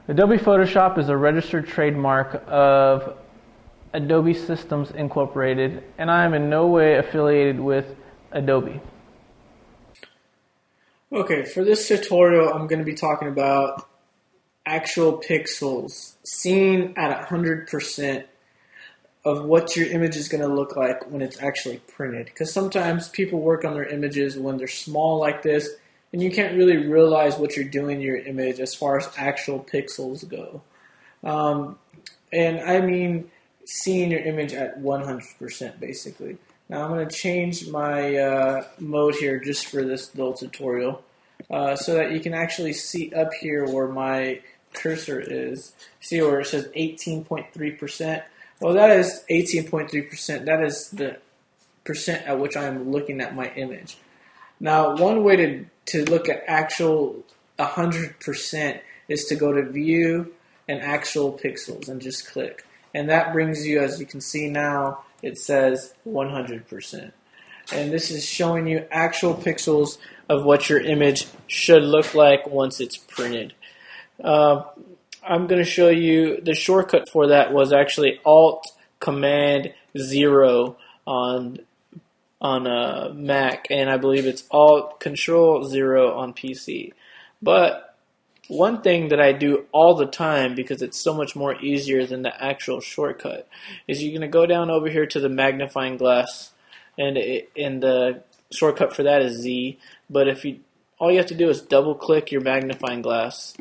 Adobe Photoshop is a registered trademark of Adobe Systems Incorporated, and I am in no way affiliated with Adobe. Okay, for this tutorial, I'm going to be talking about actual pixels seen at 100% of what your image is going to look like when it's actually printed. Because sometimes people work on their images when they're small like this, and you can't really realize what you're doing in your image as far as actual pixels go. And I mean seeing your image at 100% basically. Now I'm going to change my mode here just for this little tutorial so that you can actually see up here where my cursor is. See where it says 18.3%? Well, that is 18.3%. That is the percent at which I am looking at my image. Now, one way to look at actual 100% is to go to View and Actual Pixels and just click. And that brings you, as you can see now, it says 100%. And this is showing you actual pixels of what your image should look like once it's printed. I'm going to show you the shortcut for that was actually Alt-Command-0 on Mac, and I believe it's Alt-Control-0 on PC. But one thing that I do all the time, because it's so much more easier than the actual shortcut, is you're going to go down over here to the magnifying glass, and the shortcut for that is Z. But all you have to do is double click your magnifying glass,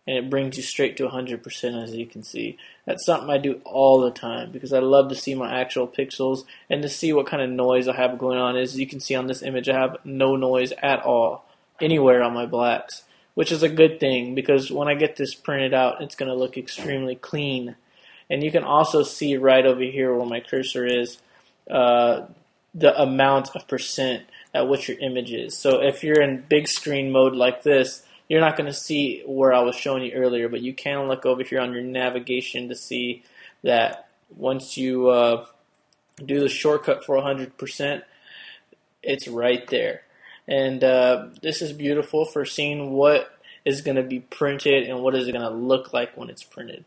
and it brings you straight to 100%, as you can see. That's something I do all the time because I love to see my actual pixels and to see what kind of noise I have going on. As you can see on this image, I have no noise at all anywhere on my blacks, which is a good thing because when I get this printed out, it's going to look extremely clean. And you can also see right over here where my cursor is the amount of percent at which your image is. So if you're in big screen mode like this, you're not going to see where I was showing you earlier, but you can look over here on your navigation to see that once you do the shortcut for 100%, it's right there. And this is beautiful for seeing what is going to be printed and what is it going to look like when it's printed.